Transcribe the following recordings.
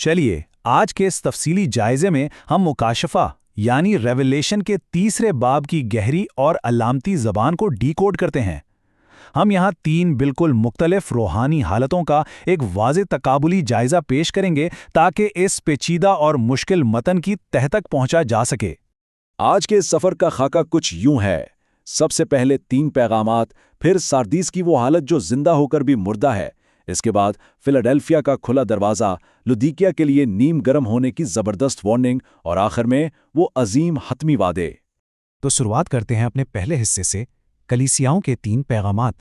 چلیے آج کے اس تفصیلی جائزے میں ہم مکاشفہ یعنی ریویلیشن کے تیسرے باب کی گہری اور علامتی زبان کو ڈی کوڈ کرتے ہیں۔ ہم یہاں تین بالکل مختلف روحانی حالتوں کا ایک واضح تقابلی جائزہ پیش کریں گے تاکہ اس پیچیدہ اور مشکل متن کی تہہ تک پہنچا جا سکے۔ آج کے سفر کا خاکہ کچھ یوں ہے۔ سب سے پہلے 3 پیغامات، پھر ساردیس کی وہ حالت جو زندہ ہو کر بھی مردہ ہے، اس کے بعد فیلاڈیلفیا کا کھلا دروازہ، لودیکیا کے لیے نیم گرم ہونے کی زبردست وارننگ، اور آخر میں وہ عظیم حتمی وعدے۔ تو شروعات کرتے ہیں اپنے پہلے حصے سے، کلیسیاؤں کے 3 پیغامات۔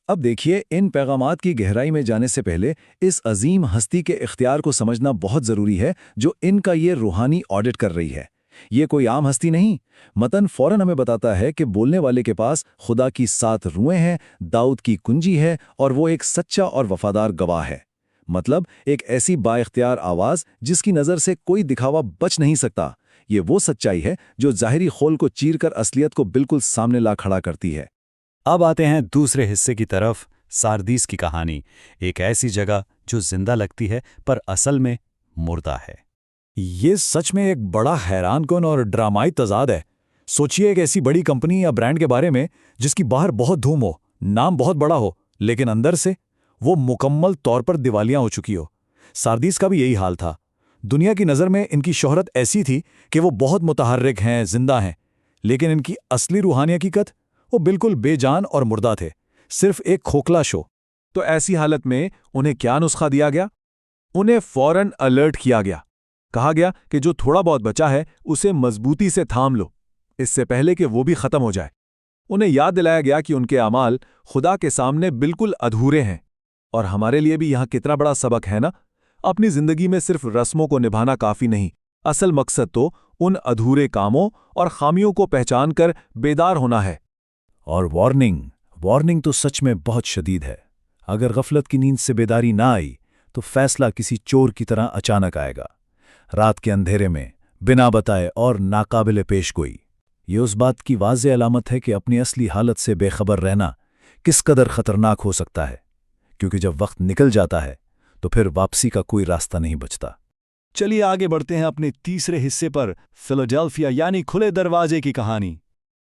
اب دیکھیے، ان پیغامات کی گہرائی میں جانے سے پہلے اس عظیم ہستی کے اختیار کو سمجھنا بہت ضروری ہے جو ان کا یہ روحانی آڈٹ کر رہی ہے۔ یہ کوئی عام ہستی نہیں۔ متن فوراً ہمیں بتاتا ہے کہ بولنے والے کے پاس خدا کی 7 روحیں ہیں، داؤد کی کنجی ہے، اور وہ ایک سچا اور وفادار گواہ ہے۔ مطلب ایک ایسی با اختیار آواز جس کی نظر سے کوئی دکھاوا بچ نہیں سکتا۔ یہ وہ سچائی ہے جو ظاہری خول کو چیر کر اصلیت کو بالکل سامنے لا کھڑا کرتی ہے۔ اب آتے ہیں دوسرے حصے کی طرف، ساردیس کی کہانی، ایک ایسی جگہ جو زندہ لگتی ہے پر اصل میں مردہ ہے۔ یہ سچ میں ایک بڑا حیران کن اور ڈرامائی تضاد ہے۔ سوچئے ایک ایسی بڑی کمپنی یا برانڈ کے بارے میں جس کی باہر بہت دھوم ہو، نام بہت بڑا ہو، لیکن اندر سے وہ مکمل طور پر دیوالیاں ہو چکی ہو۔ ساردیس کا بھی یہی حال تھا۔ دنیا کی نظر میں ان کی شہرت ایسی تھی کہ وہ بہت متحرک ہیں، زندہ ہیں، لیکن ان کی اصلی روحانی حقیقت وہ بالکل بے جان اور مردہ تھے، صرف ایک کھوکھلا شو۔ تو ایسی حالت میں انہیں کیا نسخہ دیا گیا؟ انہیں فوراً الرٹ کیا گیا۔ کہا گیا کہ جو تھوڑا بہت بچا ہے اسے مضبوطی سے تھام لو، اس سے پہلے کہ وہ بھی ختم ہو جائے۔ انہیں یاد دلایا گیا کہ ان کے اعمال خدا کے سامنے بالکل ادھورے ہیں، اور ہمارے لیے بھی یہاں کتنا بڑا سبق ہے نا۔ اپنی زندگی میں صرف رسموں کو نبھانا کافی نہیں، اصل مقصد تو ان ادھورے کاموں اور خامیوں کو پہچان کر بیدار ہونا ہے۔ اور وارننگ تو سچ میں بہت شدید ہے۔ اگر غفلت کی نیند سے بیداری نہ آئی تو فیصلہ کسی چور کی طرح اچانک آئے گا، رات کے اندھیرے میں، بنا بتائے اور ناقابل پیش گوئی۔ یہ اس بات کی واضح علامت ہے کہ اپنی اصلی حالت سے بے خبر رہنا کس قدر خطرناک ہو سکتا ہے، کیونکہ جب وقت نکل جاتا ہے تو پھر واپسی کا کوئی راستہ نہیں بچتا۔ چلیے آگے بڑھتے ہیں اپنے تیسرے حصے پر، فیلاڈیلفیا یعنی کھلے دروازے کی کہانی۔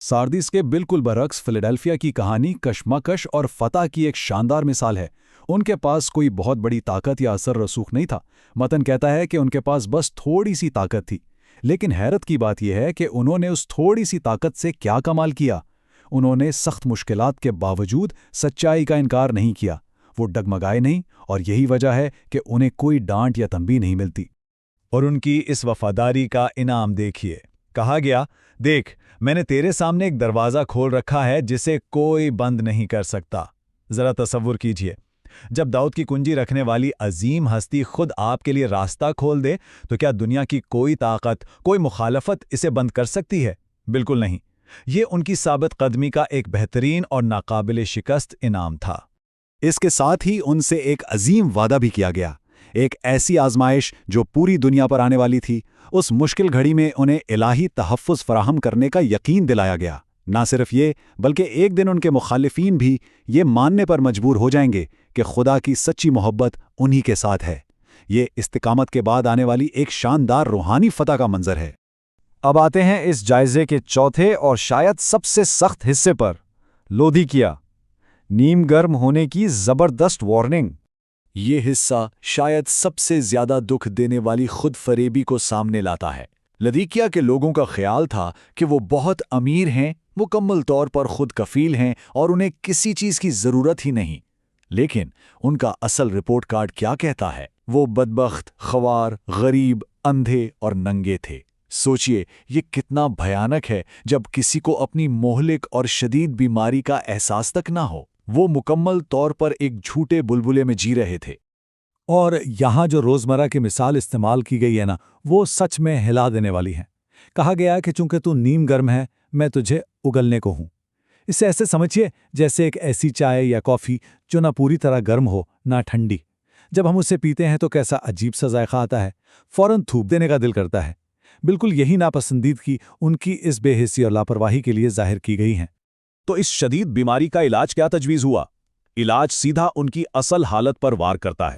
ساردیس کے بالکل برعکس فیلاڈیلفیا کی کہانی کشمکش اور فتح کی ایک شاندار مثال ہے۔ ان کے پاس کوئی بہت بڑی طاقت یا اثر رسوخ نہیں تھا۔ متن کہتا ہے کہ ان کے پاس بس تھوڑی سی طاقت تھی، لیکن حیرت کی بات یہ ہے کہ انہوں نے اس تھوڑی سی طاقت سے کیا کمال کیا۔ انہوں نے سخت مشکلات کے باوجود سچائی کا انکار نہیں کیا، وہ ڈگمگائے نہیں، اور یہی وجہ ہے کہ انہیں کوئی ڈانٹ یا تنبیہ نہیں ملتی۔ اور ان کی اس وفاداری کا انعام دیکھیے۔ کہا گیا، دیکھ، میں نے تیرے سامنے ایک دروازہ کھول رکھا ہے جسے کوئی بند نہیں کر سکتا۔ ذرا تصور کیجئے، جب داؤد کی کنجی رکھنے والی عظیم ہستی خود آپ کے لیے راستہ کھول دے تو کیا دنیا کی کوئی طاقت، کوئی مخالفت اسے بند کر سکتی ہے؟ بالکل نہیں۔ یہ ان کی ثابت قدمی کا ایک بہترین اور ناقابل شکست انعام تھا۔ اس کے ساتھ ہی ان سے ایک عظیم وعدہ بھی کیا گیا، ایک ایسی آزمائش جو پوری دنیا پر آنے والی تھی۔ اس مشکل گھڑی میں انہیں الہی تحفظ فراہم کرنے کا یقین دلایا گیا۔ نہ صرف یہ، بلکہ ایک دن ان کے مخالفین بھی یہ ماننے پر مجبور ہو جائیں گے کہ خدا کی سچی محبت انہی کے ساتھ ہے۔ یہ استقامت کے بعد آنے والی ایک شاندار روحانی فتح کا منظر ہے۔ اب آتے ہیں اس جائزے کے چوتھے اور شاید سب سے سخت حصے پر، لودیکیا، نیم گرم ہونے کی زبردست وارننگ۔ یہ حصہ شاید سب سے زیادہ دکھ دینے والی خود فریبی کو سامنے لاتا ہے۔ لودیکیا کے لوگوں کا خیال تھا کہ وہ بہت امیر ہیں، مکمل طور پر خود کفیل ہیں اور انہیں کسی چیز کی ضرورت ہی نہیں۔ لیکن ان کا اصل رپورٹ کارڈ کیا کہتا ہے؟ وہ بدبخت، خوار، غریب، اندھے اور ننگے تھے۔ سوچئے یہ کتنا بھیانک ہے جب کسی کو اپنی مہلک اور شدید بیماری کا احساس تک نہ ہو۔ وہ مکمل طور پر ایک جھوٹے بلبلے میں جی رہے تھے۔ اور یہاں جو روزمرہ کی مثال استعمال کی گئی ہے نا، وہ سچ میں ہلا دینے والی ہے۔ کہا گیا کہ چونکہ تو نیم گرم ہے، میں تجھے اگلنے کو ہوں۔ اسے ایسے سمجھیے جیسے ایک ایسی چائے یا کافی جو نہ پوری طرح گرم ہو نہ ٹھنڈی۔ جب ہم اسے پیتے ہیں تو کیسا عجیب سا ذائقہ آتا ہے، فوراً تھوپ دینے کا دل کرتا ہے۔ بالکل یہی ناپسندیدگی ان کی اس بے حسی اور لاپرواہی کے لیے ظاہر کی گئی ہیں۔ تو اس شدید بیماری کا علاج کیا تجویز ہوا؟ علاج سیدھا ان کی اصل حالت پر وار کرتا ہے۔